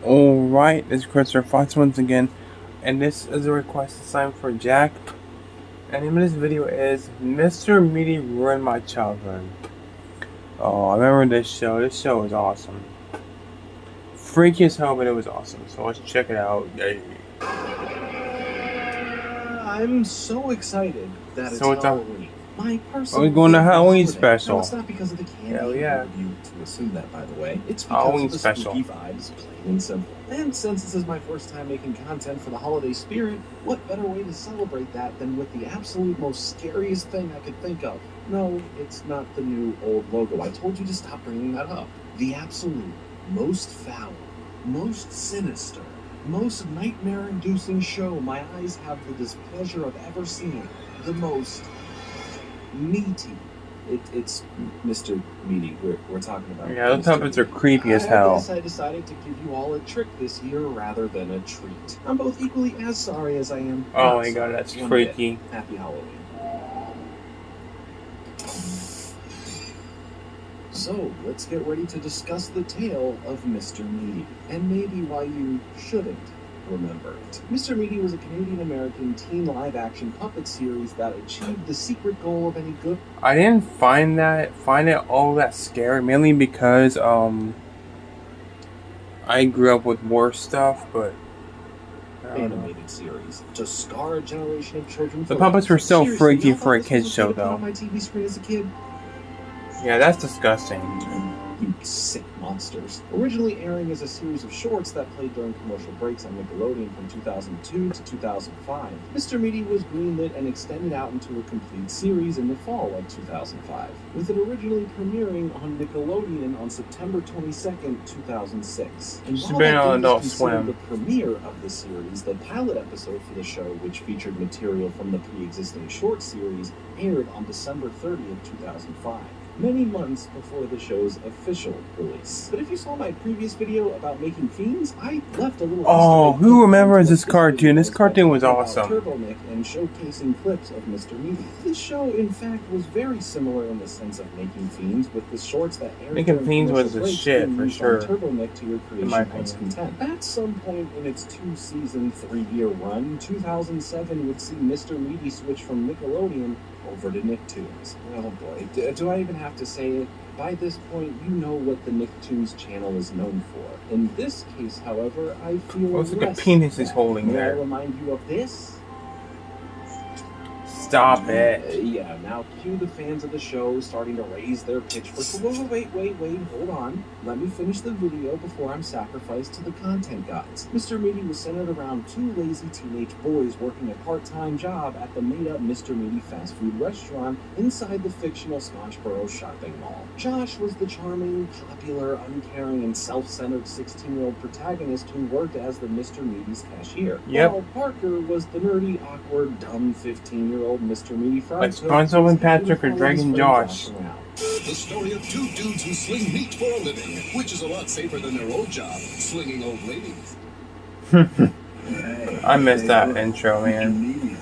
Alright, this is Christopher Fox once again, and this is a request assigned for Jack. And the name of this video is Mr. Meaty Ruined My Childhood. Oh, I remember this show. This show was awesome. Freaky as hell, but it was awesome. So let's check it out. Yay. I'm so excited that it's Halloween. My personal we're going to Halloween special. No, it's not because of the candy. Hell yeah. You to assume that, by the way. It's because Halloween of the special. spooky vibes, plain and simple. And since this is my first time making content for the holiday spirit, what better way to celebrate that than with the absolute most scariest thing I could think of? No, it's not the new old logo. I told you to stop bringing that up. The absolute most foul, most sinister, most nightmare-inducing show my eyes have the displeasure of ever seeing. The most meaty. It's Mr. Meaty we're talking about. Yeah, those puppets are creepy as hell. I guess I decided to give you all a trick this year rather than a treat. I'm both equally as sorry as I am. Oh my god, that's freaky. Happy Halloween. So, let's get ready to discuss the tale of Mr. Meaty, and maybe why you shouldn't remember it. Mr. Meaty was a Canadian-American teen live-action puppet series that achieved the secret goal of any good... I didn't find it all that scary, mainly because, I grew up with worse stuff, but... animated series to scar a generation of children. The puppets were still freaky for a kid's show, though. On my TV screen as a kid. Yeah, that's disgusting. You sick monsters. Originally airing as a series of shorts that played during commercial breaks on Nickelodeon from 2002 to 2005, Mr. Meaty was greenlit and extended out into a complete series in the fall of 2005, with it originally premiering on Nickelodeon on September 22nd, 2006. And She's been on Adult Swim. The premiere of the series, the pilot episode for the show, which featured material from the pre-existing short series, aired on December 30th, 2005. Many months before the show's official release. But if you saw my previous video about making fiends, I left a little... Oh, who remembers this cartoon? This cartoon was awesome. Turbo Nick and showcasing clips of Mr. Meaty. This show, in fact, was very similar in the sense of making fiends, with the shorts that aired... Making fiends was the shit, for sure. Turbo Nick to your creation as content. At some point in its 2-season, 3-year run, 2007 would see Mr. Meaty switch from Nickelodeon over to Nicktoons. Oh boy, do I even have to say it? By this point, you know what the Nicktoons channel is known for. In this case, however, I feel looks like a penis he's holding there. May I remind you of this? Stop it. Yeah, now cue the fans of the show starting to raise their pitchforks. Wait, hold on. Let me finish the video before I'm sacrificed to the content gods. Mr. Meaty was centered around two lazy teenage boys working a part-time job at the made-up Mr. Meaty fast food restaurant inside the fictional Scotchboro shopping mall. Josh was the charming, popular, uncaring, and self-centered 16-year-old protagonist who worked as the Mr. Meaty's cashier. Yep. While Parker was the nerdy, awkward, dumb 15-year-old Mr. Meaty Fry. Like SpongeBob and Patrick are dragging Josh. The story of two dudes who sling meat for a living, which is a lot safer than their old job, slinging old ladies. I missed that intro, man.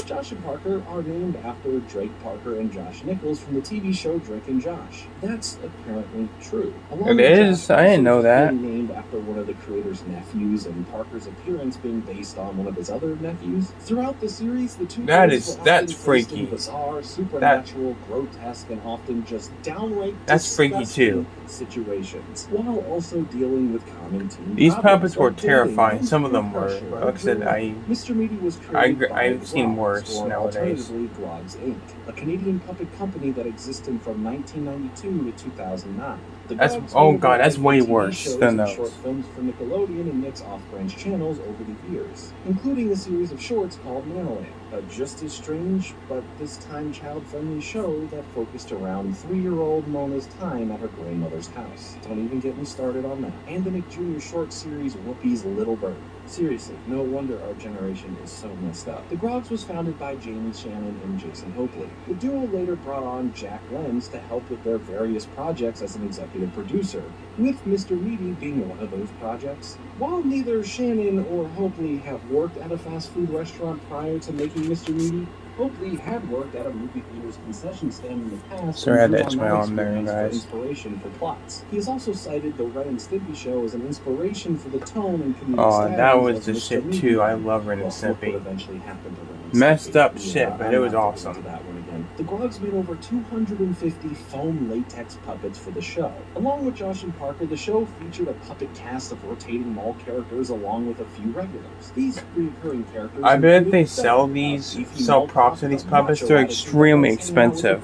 Josh and Parker are named after Drake Parker and Josh Nichols from the TV show Drake and Josh. That's apparently true. It is? I didn't know that. Named after one of the creator's nephews, and Parker's appearance being based on one of his other nephews. Throughout the series, the two that's freaky. Bizarre, supernatural, grotesque, and often just downright that's freaky too. Situations, while also dealing with common teen These puppets were terrifying. Some of them were. Like I said, Mr. Meaty was created I've seen worse nowadays. Glogs Inc., a Canadian puppet company that existed from 1992 to 2009. That's way worse than those. Short films for Nickelodeon and Nick's off-branch channels over the years, including a series of shorts called Nanoland, a just as strange, but this time child-friendly show that focused around 3-year-old Mona's time at her grandmother's house. Don't even get me started on that. And the Nick Jr. short series Whoopi's Little Bird. Seriously, no wonder our generation is so messed up. The Grogs was founded by Jamie Shannon and Jason Hopley. The duo later brought on Jack Lenz to help with their various projects as an executive producer, with Mr. Meaty being one of those projects. While neither Shannon or Hopley have worked at a fast food restaurant prior to making Mr. Meaty, Hope Lee had worked at a movie theater's concession stand in the past So I had and to drew etch on my that arm there, experience for guys. inspiration for plots. He has also cited the Ren and Stimpy show as an inspiration for the tone and comedic Oh, stylings that was of the Mr. shit Meaty. too. I love Ren and Well, look what Stimpy. eventually happened to Ren and Messed Stimpy. up shit, but I'm it was not awesome. into that one again. The Grogs made over 250 foam latex puppets for the show. Along with Josh and Parker, the show featured a puppet cast of rotating mall characters along with a few regulars. These recurring characters, I bet if included they Doug, sell props of these puppets, they're extremely expensive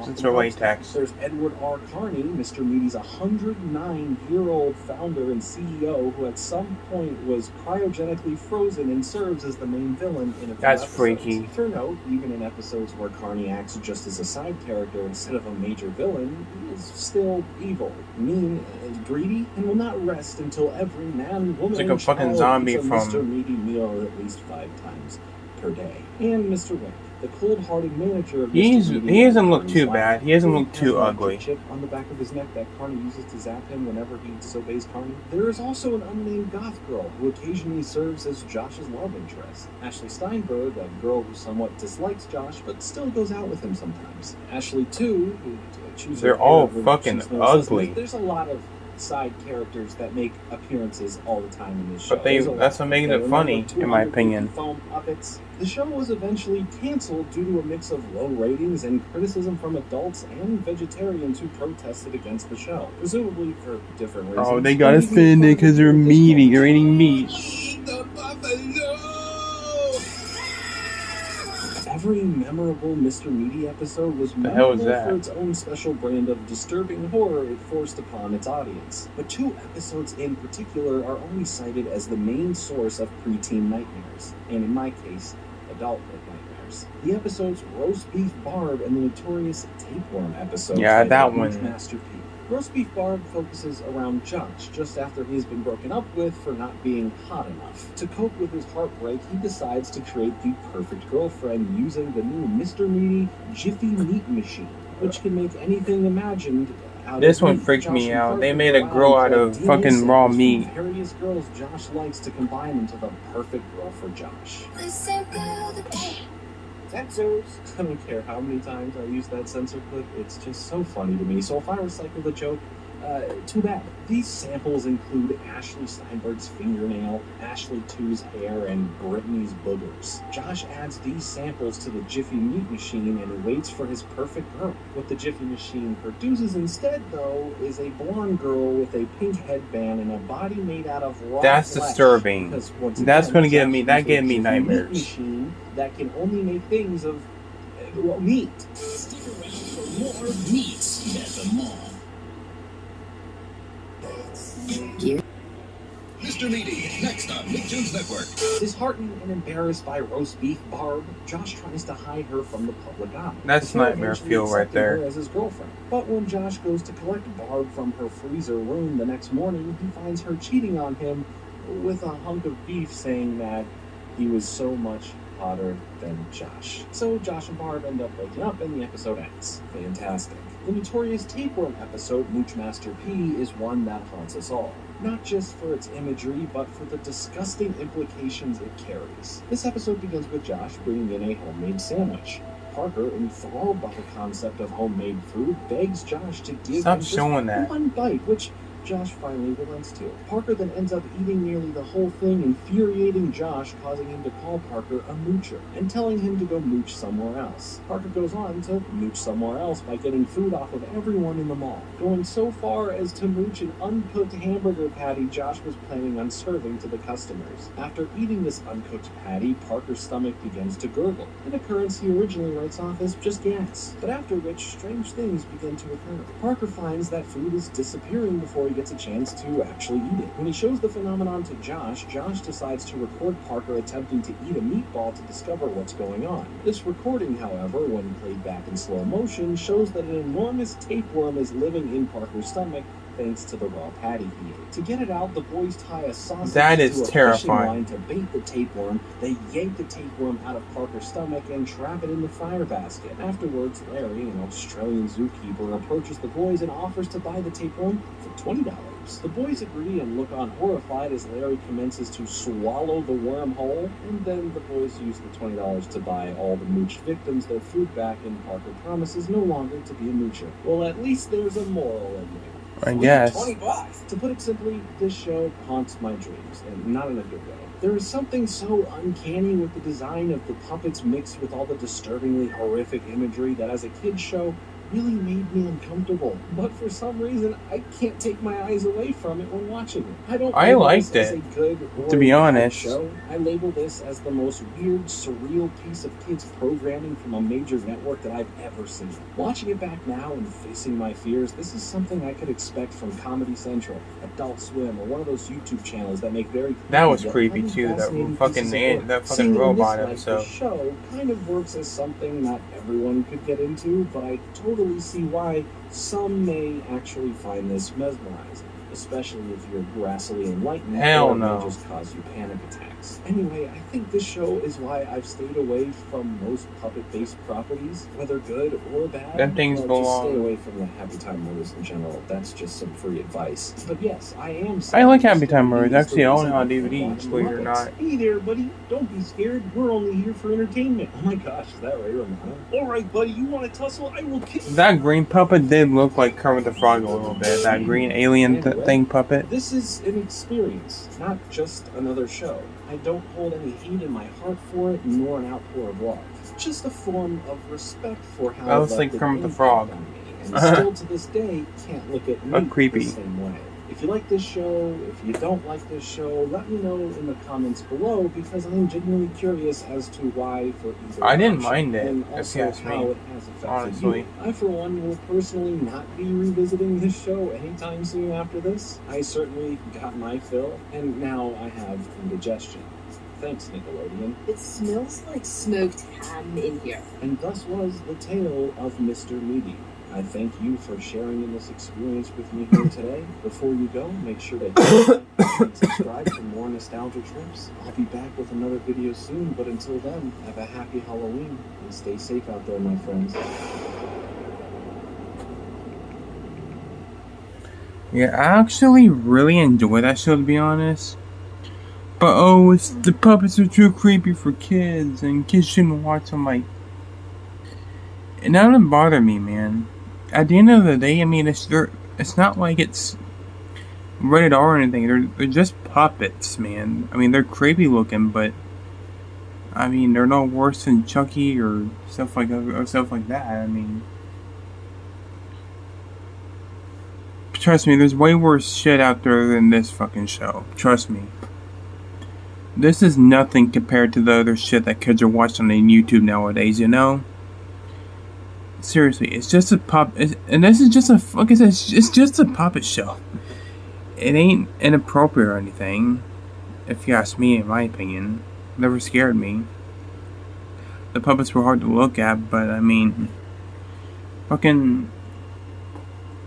since they're latex. There's Edward R. Carney, Mr. Meaty's 109-year-old founder and CEO, who at some point was cryogenically frozen and serves as the main villain in a few That's episodes. freaky. For note, even in episodes where Carney acts just as a side character instead of a major villain, he is still evil, mean, and greedy, and will not rest until every man, woman, It's like a and fucking child zombie eats a from- Mr. Meaty meal at least 5 times per day. And Mr. Wink, the cold-hearted manager of He doesn't look too Carney's bad. He doesn't look has too a magic ugly. chip on the back of his neck that Carney uses to zap him whenever he disobeys Carney. There is also an unnamed goth girl who occasionally serves as Josh's love interest. Ashley Steinberg, a girl who somewhat dislikes Josh but still goes out with him sometimes. Ashley, too, who chooses They're her all hair when fucking she's no ugly. assistant. There's a lot of side characters that make appearances all the time in this show. But There's that's a what makes lot. it There funny, were in my 250 opinion. Foam puppets. The show was eventually canceled due to a mix of low ratings and criticism from adults and vegetarians who protested against the show, presumably for different reasons. Oh, they got offended because they're meaty. They're eating meat. Eat the buffalo! Every memorable Mr. Meaty episode was The hell is memorable that? for its own special brand of disturbing horror it forced upon its audience. But 2 episodes in particular are always cited as the main source of preteen nightmares, and in my case, adulthood nightmares. The episodes Roast Beef Barb and the notorious Tapeworm episode. Yeah, that titled one. Fringe Master P. Roast Beef Barb focuses around Josh just after he's been broken up with for not being hot enough. To cope with his heartbreak, he decides to create the perfect girlfriend using the new Mr. Meaty Jiffy Meat Machine, which can make anything imagined out This of one meat. freaked Josh me and out. Parker They made a go out girl and out of collect fucking DNA raw samples from meat. various girls Josh likes to combine into the perfect girl for Josh. Censors. I don't care how many times I use that censor clip, it's just so funny to me. So if I recycle the joke, too bad. These samples include Ashley Steinberg's fingernail, Ashley 2's hair, and Brittany's boogers. Josh adds these samples to the Jiffy Meat Machine and waits for his perfect girl. What the Jiffy Machine produces instead, though, is a blonde girl with a pink headband and a body made out of raw That's flesh. disturbing. Because once That's again, gonna give Josh me- that used a gave me Jiffy nightmares. Meat machine that can only make things of meat. Stick around for more meats at the mall. Mr. Meaty, next on Nicktoons Network. Disheartened and embarrassed by Roast Beef Barb, Josh tries to hide her from the public eye. That's before nightmare eventually fuel right accepting there. her as his girlfriend. But when Josh goes to collect Barb from her freezer room the next morning, he finds her cheating on him with a hunk of beef, saying that he was so much hotter than Josh. So Josh and Barb end up breaking up and the episode ends. Fantastic. The notorious Tapeworm episode, Mooch Master P, is one that haunts us all. Not just for its imagery, but for the disgusting implications it carries. This episode begins with Josh bringing in a homemade sandwich. Parker, enthralled by the concept of homemade food, begs Josh to give Stop him just showing that. one bite, which Josh finally relents to. Parker then ends up eating nearly the whole thing, infuriating Josh, causing him to call Parker a moocher and telling him to go mooch somewhere else. Parker goes on to mooch somewhere else by getting food off of everyone in the mall, going so far as to mooch an uncooked hamburger patty Josh was planning on serving to the customers. After eating this uncooked patty, Parker's stomach begins to gurgle, an occurrence he originally writes off as just gas, but after which strange things begin to occur. Parker finds that food is disappearing before he gets a chance to actually eat it. When he shows the phenomenon to Josh, Josh decides to record Parker attempting to eat a meatball to discover what's going on. This recording, however, when played back in slow motion, shows that an enormous tapeworm is living in Parker's stomach, thanks to the raw patty heater. To get it out, the boys tie a sausage That is to a fishing terrifying. line to bait the tapeworm. They yank the tapeworm out of Parker's stomach and trap it in the fryer basket. Afterwards, Larry, an Australian zookeeper, approaches the boys and offers to buy the tapeworm for $20. The boys agree and look on horrified as Larry commences to swallow the worm whole, and then the boys use the $20 to buy all the mooch victims their food back, and Parker promises no longer to be a moocher. Well, at least there's a moral in there. I guess. $20. To put it simply, this show haunts my dreams, and not in a good way. There is something so uncanny with the design of the puppets mixed with all the disturbingly horrific imagery that as a kid's show really made me uncomfortable. But for some reason, I can't take my eyes away from it when watching it. I don't label liked this as it, a good or to be bad honest. show. I label this as the most weird, surreal piece of kids programming from a major network that I've ever seen. Watching it back now and facing my fears, this is something I could expect from Comedy Central, Adult Swim, or one of those YouTube channels that make very That was yet creepy highly too. That fascinating fucking pieces of work. that Seeing fucking it in this robot light, episode. the show kind of works as something not everyone could get into, but I totally see why some may actually find this mesmerizing, especially if you're grassily enlightened. Hell or it no. may just cause you panic attacks. Anyway, I think this show is why I've stayed away from most puppet-based properties, whether good or bad. Them things Well, just belong. stay away from the Happy Time Murders in general. That's just some free advice. But yes, I am. I like sad Happy Time Murders. Mr. Actually, I own it Meaty on is the DVD, reason I believe it or watch not. Muppets. Hey there, buddy. Don't be scared. We're only here for entertainment. Oh my gosh, is that right, Romano? All right, buddy. You want to tussle? I will kick you. That green puppet did look like Kermit the Frog a little bit. That green alien thing puppet. This is an experience, not just another show. I don't hold any hate in my heart for it, nor an outpour of love. Just a form of respect for how I was it like left an Kermit the impact Frog. on me, and still to this day can't look at me creepy. the same way. If you like this show, if you don't like this show, let me know in the comments below, because I'm genuinely curious as to why for either I didn't option, mind it, and if you also ask me, how it has affected honestly. you. I, for one, will personally not be revisiting this show anytime soon after this. I certainly got my fill, and now I have indigestion. Thanks, Nickelodeon. It smells like smoked ham in here. And thus was the tale of Mr. Meaty. I thank you for sharing in this experience with me here today. Before you go, make sure to hit like and subscribe for more nostalgia trips. I'll be back with another video soon, but until then, have a happy Halloween and stay safe out there, my friends. Yeah, I actually really enjoy that show, to be honest. But oh, it's the puppets are too creepy for kids, and kids shouldn't watch them. Like, and that doesn't bother me, man. At the end of the day, I mean, it's not like it's rated R or anything. They're just puppets, man. I mean, they're creepy looking, but I mean, they're no worse than Chucky or stuff like that. I mean, trust me, there's way worse shit out there than this fucking show. Trust me. This is nothing compared to the other shit that kids are watching on YouTube nowadays, you know? Seriously, it's just a and this is just like I said, it's just a puppet show. It ain't inappropriate or anything, if you ask me, in my opinion. It never scared me. The puppets were hard to look at, but I mean, fucking.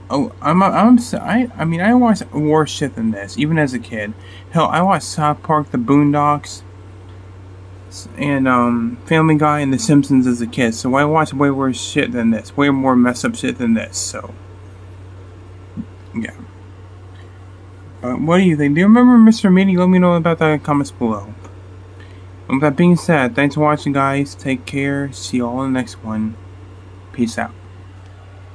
Oh, I mean, I watched worse shit than this, even as a kid. Hell, I watched South Park, The Boondocks, and Family Guy and The Simpsons as a kid. So I watched way worse shit than this, way more messed up shit than this. So, yeah. What do you think? Do you remember Mr. Meaty? Let me know about that in the comments below. And with that being said, thanks for watching, guys. Take care. See you all in the next one. Peace out.